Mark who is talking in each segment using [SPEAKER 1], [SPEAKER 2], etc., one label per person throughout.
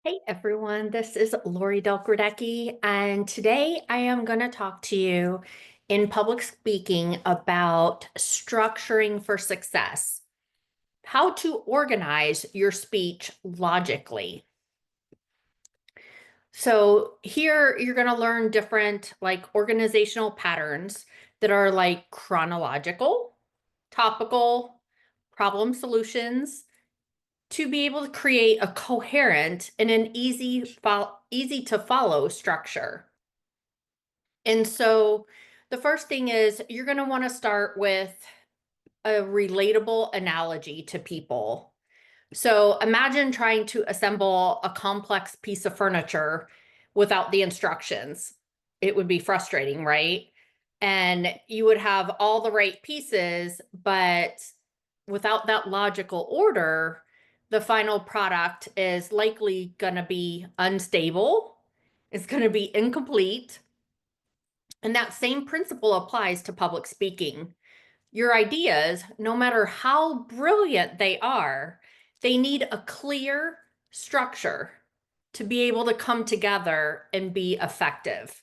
[SPEAKER 1] Hey everyone, this is Lori Delgradecki, and today I am going to talk to you in public speaking about structuring for success, how to organize your speech logically. So here you're going to learn different organizational patterns that are like chronological, topical, problem solutions, to be able to create a coherent and an easy to follow structure. And so the first thing is you're going to want to start with a relatable analogy to people. So imagine trying to assemble a complex piece of furniture without the instructions. It would be frustrating, right? And you would have all the right pieces, but without that logical order, the final product is likely going to be unstable. It's going to be incomplete. And that same principle applies to public speaking. Your ideas, no matter how brilliant they need a clear structure to be able to come together and be effective.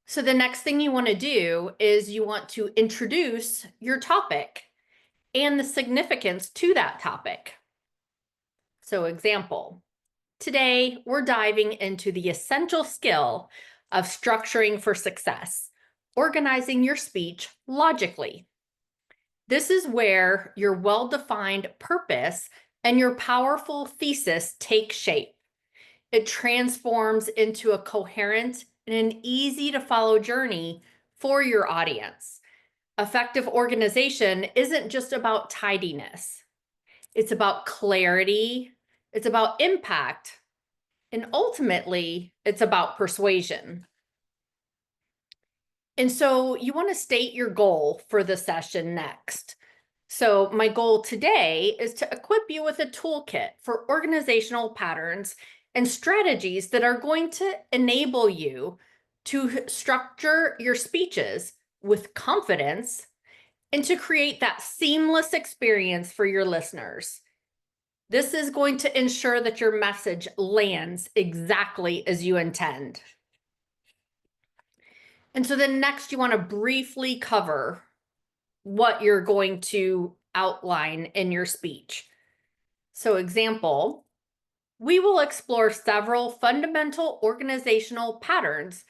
[SPEAKER 1] So the next thing you want to do is you want to introduce your topic and the significance to that topic. So example, today we're diving into the essential skill of structuring for success, organizing your speech logically. This is where your well-defined purpose and your powerful thesis take shape. It transforms into a coherent and an easy to follow journey for your audience. Effective organization isn't just about tidiness. It's about clarity. It's about impact. And ultimately, it's about persuasion. And so you want to state your goal for the session next. So my goal today is to equip you with a toolkit for organizational patterns and strategies that are going to enable you to structure your speeches with confidence and to create that seamless experience for your listeners. This is going to ensure that your message lands exactly as you intend. And so then next you want to briefly cover what you're going to outline in your speech. So example, we will explore several fundamental organizational patterns,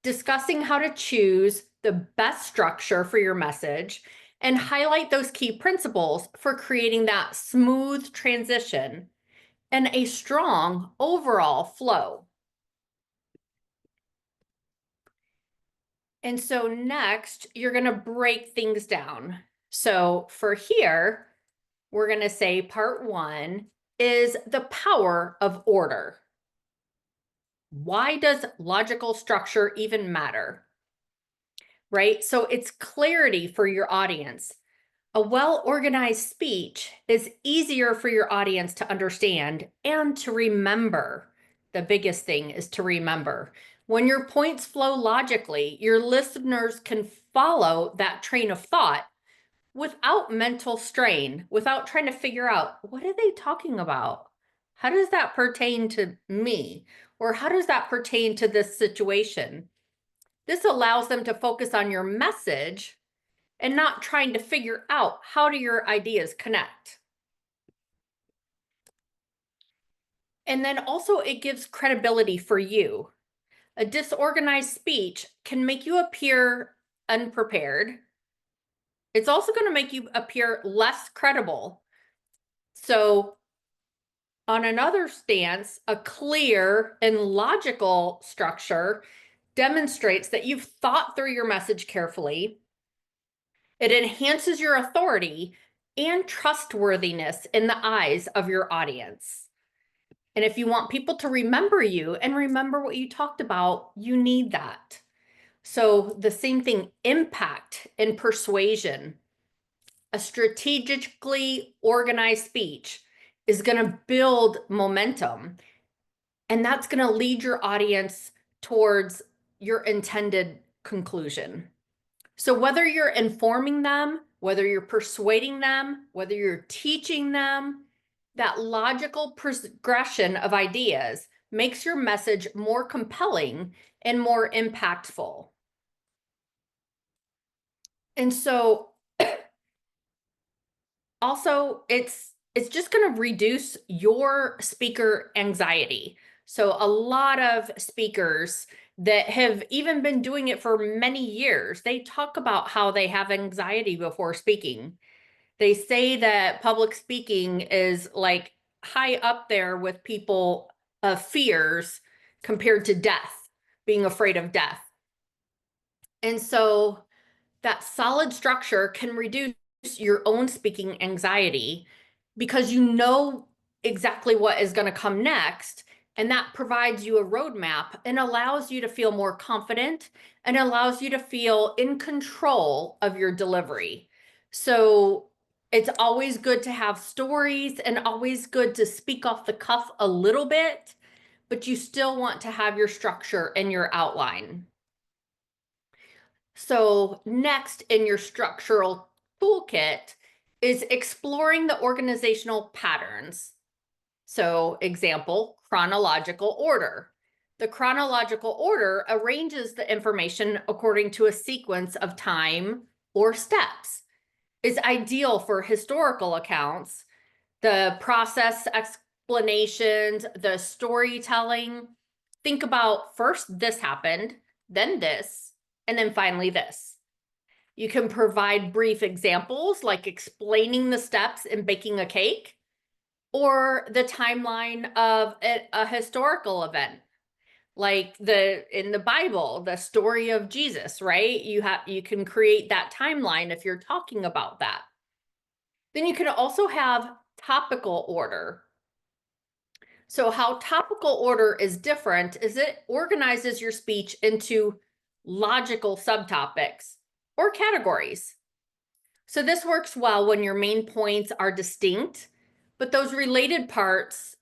[SPEAKER 1] discussing how to choose the best structure for your message and highlight those key principles for creating that smooth transition and a strong overall flow. And so next, you're going to break things down. So for here, we're going to say part one is the power of order. Why does logical structure even matter? Right? So it's clarity for your audience. A well-organized speech is easier for your audience to understand and to remember. The biggest thing is to remember. When your points flow logically, your listeners can follow that train of thought without mental strain, without trying to figure out, what are they talking about? How does that pertain to me? Or how does that pertain to this situation? This allows them to focus on your message and not trying to figure out how do your ideas connect. And then also it gives credibility for you. A disorganized speech can make you appear unprepared. It's also going to make you appear less credible. So on another stance, a clear and logical structure demonstrates that you've thought through your message carefully. It enhances your authority and trustworthiness in the eyes of your audience. And if you want people to remember you and remember what you talked about, you need that. So the same thing, impact and persuasion. A strategically organized speech is going to build momentum, and that's going to lead your audience towards your intended conclusion. So whether you're informing them, whether you're persuading them, whether you're teaching them, That logical progression of ideas makes your message more compelling and more impactful. And so also it's just going to reduce your speaker anxiety. So a lot of speakers that have even been doing it for many years, they talk about how they have anxiety before speaking. They say that public speaking is like high up there with people fears compared to death, being afraid of death. And so that solid structure can reduce your own speaking anxiety because you know exactly what is going to come next. And that provides you a roadmap and allows you to feel more confident and allows you to feel in control of your delivery. So it's always good to have stories and always good to speak off the cuff a little bit, but you still want to have your structure and your outline. So next in your structural toolkit is exploring the organizational patterns. So example, chronological order. The chronological order arranges the information according to a sequence of time or steps. It's ideal for historical accounts, the process explanations, the storytelling. Think about first this happened, then this, and then finally this. You can provide brief examples like explaining the steps in baking a cake or the timeline of a historical event like in the Bible, the story of Jesus, right? You can create that timeline if you're talking about that. Then you can also have topical order. So how topical order is different is it organizes your speech into logical subtopics or categories. So this works well when your main points are distinct, but those related parts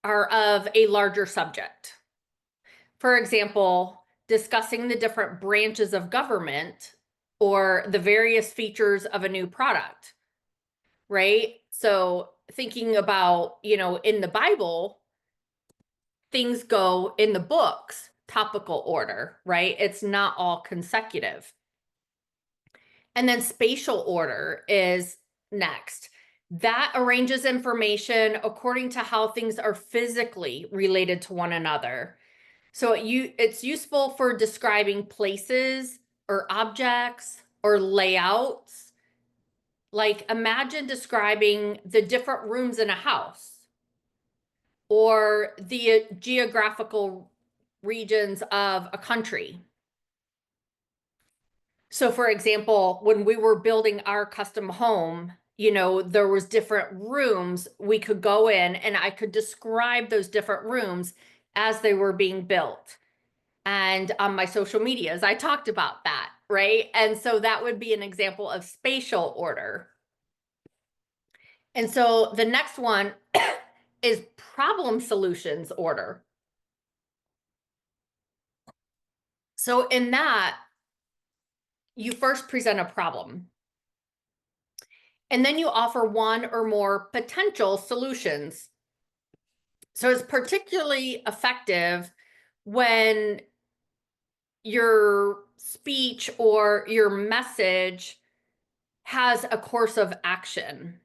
[SPEAKER 1] are of a larger subject. For example, discussing the different branches of government or the various features of a new product, right? So thinking about, in the Bible, things go in the books, topical order, right? It's not all consecutive. And then spatial order is next. That arranges information according to how things are physically related to one another. So it's useful for describing places or objects or layouts. Like imagine describing the different rooms in a house or the geographical regions of a country. So for example, when we were building our custom home, there was different rooms we could go in and I could describe those different rooms as they were being built. And on my social medias, I talked about that, right? And so that would be an example of spatial order. And so the next one is problem solutions order. So in that, you first present a problem. And then you offer one or more potential solutions. So it's particularly effective when your speech or your message has a course of action.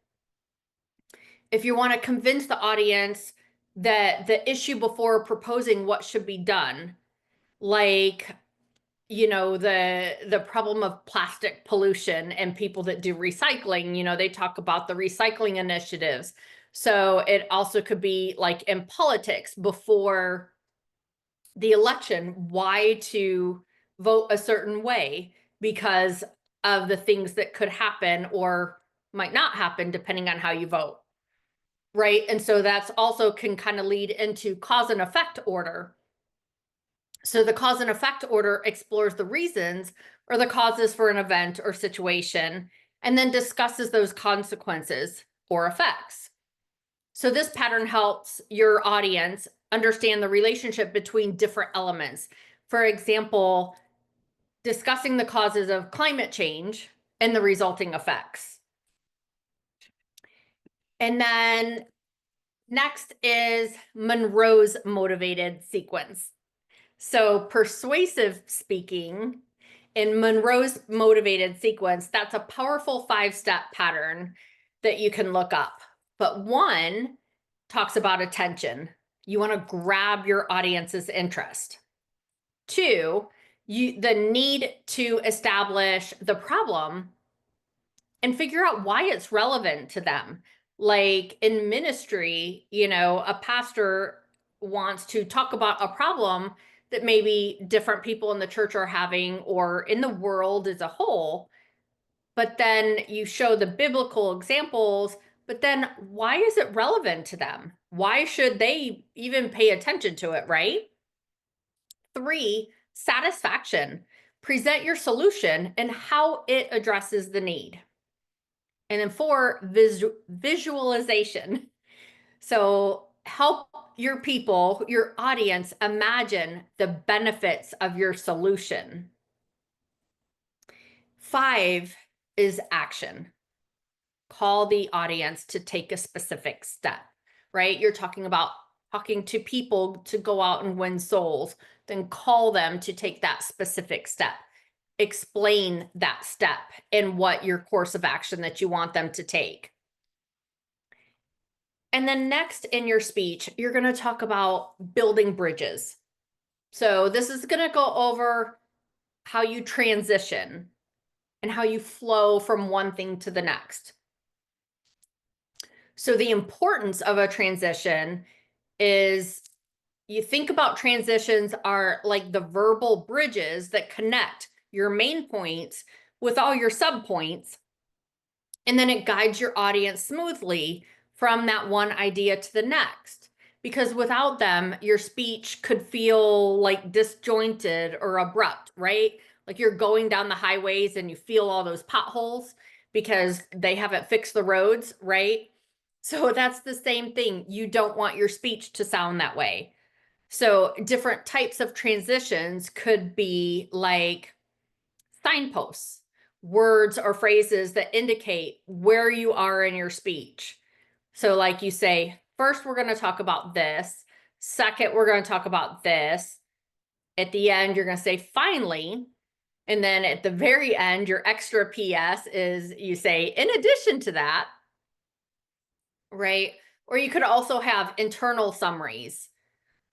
[SPEAKER 1] If you want to convince the audience that the issue before proposing what should be done, like the problem of plastic pollution and people that do recycling, they talk about the recycling initiatives. So it also could be like in politics before the election, why to vote a certain way because of the things that could happen or might not happen depending on how you vote. Right. And so that's also can kind of lead into cause and effect order. So the cause and effect order explores the reasons or the causes for an event or situation, and then discusses those consequences or effects. So this pattern helps your audience understand the relationship between different elements. For example, discussing the causes of climate change and the resulting effects. And then Next is Monroe's motivated sequence. So persuasive speaking in Monroe's motivated sequence, that's a powerful 5-step pattern that you can look up. But one talks about attention. You want to grab your audience's interest. Two, the need to establish the problem and figure out why it's relevant to them. Like in ministry, a pastor wants to talk about a problem that maybe different people in the church are having or in the world as a whole. But then you show the biblical examples, but then why is it relevant to them? Why should they even pay attention to it, right? 3, satisfaction. Present your solution and how it addresses the need. And then 4, visualization. So help your people, your audience, imagine the benefits of your solution. 5 is action. Call the audience to take a specific step, right? You're talking to people to go out and win souls, then call them to take that specific step. Explain that step and what your course of action that you want them to take. And then next in your speech, you're going to talk about building bridges. So this is going to go over how you transition and how you flow from one thing to the next. So the importance of a transition is you think about transitions are like the verbal bridges that connect your main points with all your subpoints, and then it guides your audience smoothly from that one idea to the next. Because without them, your speech could feel like disjointed or abrupt, right? Like you're going down the highways and you feel all those potholes because they haven't fixed the roads, right? So that's the same thing. You don't want your speech to sound that way. So different types of transitions could be like signposts, words or phrases that indicate where you are in your speech. So like you say, first, we're going to talk about this. Second, we're going to talk about this. At the end, you're going to say, finally. And then at the very end, your extra PS is you say, in addition to that, right? Or you could also have internal summaries.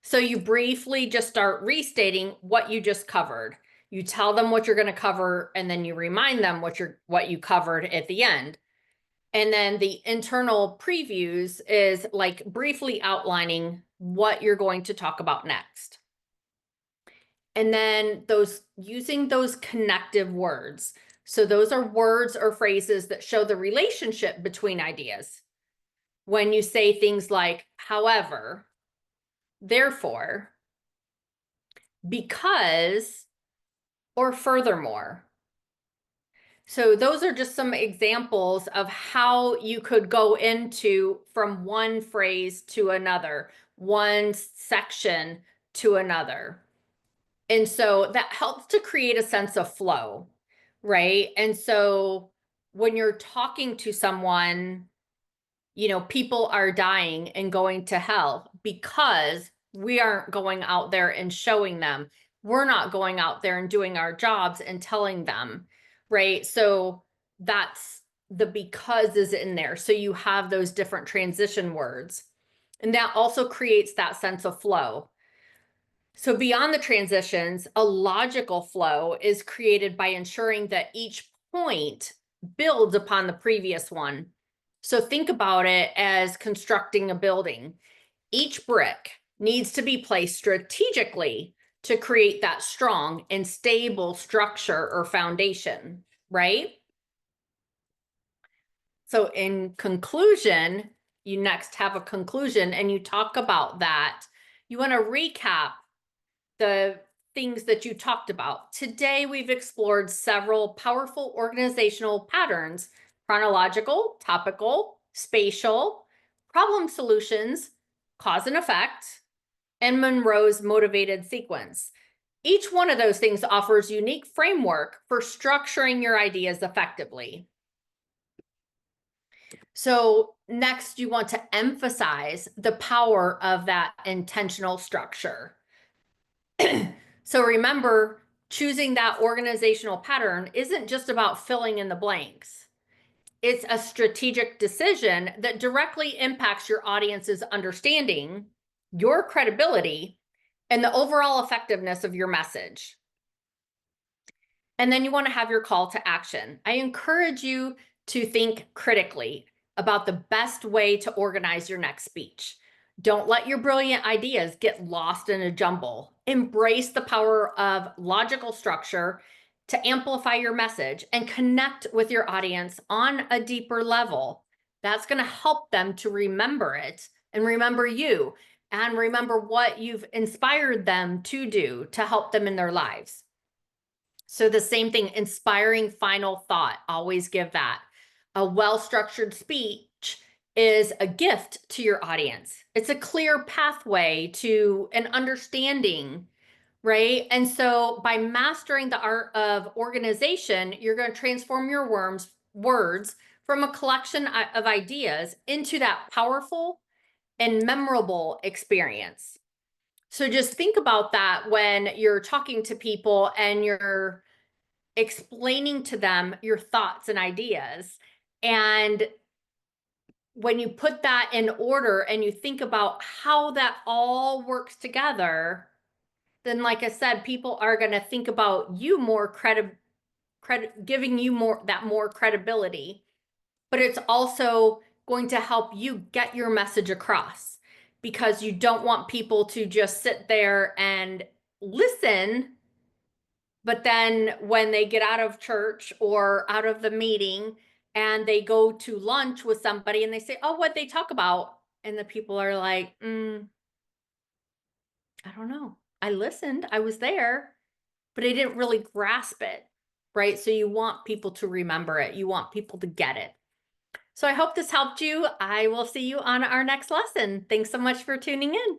[SPEAKER 1] So you briefly just start restating what you just covered. You tell them what you're going to cover, and then you remind them what you covered at the end. And then the internal previews is like briefly outlining what you're going to talk about next. And then using those connective words. So those are words or phrases that show the relationship between ideas. When you say things like, however, therefore, because, or furthermore. So those are just some examples of how you could go into from one phrase to another, one section to another. And so that helps to create a sense of flow, right? And so when you're talking to someone, people are dying and going to hell because we aren't going out there and showing them. We're not going out there and doing our jobs and telling them, right? So that's the because is in there. So you have those different transition words. And that also creates that sense of flow. So beyond the transitions, a logical flow is created by ensuring that each point builds upon the previous one. So think about it as constructing a building. Each brick needs to be placed strategically to create that strong and stable structure or foundation, right? So in conclusion, you next have a conclusion and you talk about that. You want to recap the things that you talked about. Today, we've explored several powerful organizational patterns: chronological, topical, spatial, problem solutions, cause and effect, and Monroe's motivated sequence. Each one of those things offers unique framework for structuring your ideas effectively. So next, you want to emphasize the power of that intentional structure. So remember, choosing that organizational pattern isn't just about filling in the blanks. It's a strategic decision that directly impacts your audience's understanding, your credibility, and the overall effectiveness of your message. And then you want to have your call to action. I encourage you to think critically about the best way to organize your next speech. Don't let your brilliant ideas get lost in a jumble. Embrace the power of logical structure to amplify your message and connect with your audience on a deeper level. That's going to help them to remember it and remember you and remember what you've inspired them to do to help them in their lives. So the same thing, inspiring final thought, always give that. A well-structured speech is a gift to your audience. It's a clear pathway to an understanding, right? And so by mastering the art of organization, you're going to transform your words from a collection of ideas into that powerful and memorable experience. So just think about that when you're talking to people and you're explaining to them your thoughts and ideas. And when you put that in order and you think about how that all works together, then like I said, people are going to think about you more giving you more credibility. But it's also going to help you get your message across, because you don't want people to just sit there and listen. But then when they get out of church or out of the meeting and they go to lunch with somebody and they say, "Oh, what'd they talk about?" And the people are like, I don't know. I listened, I was there, but I didn't really grasp it, right? So you want people to remember it. You want people to get it. So I hope this helped you. I will see you on our next lesson. Thanks so much for tuning in.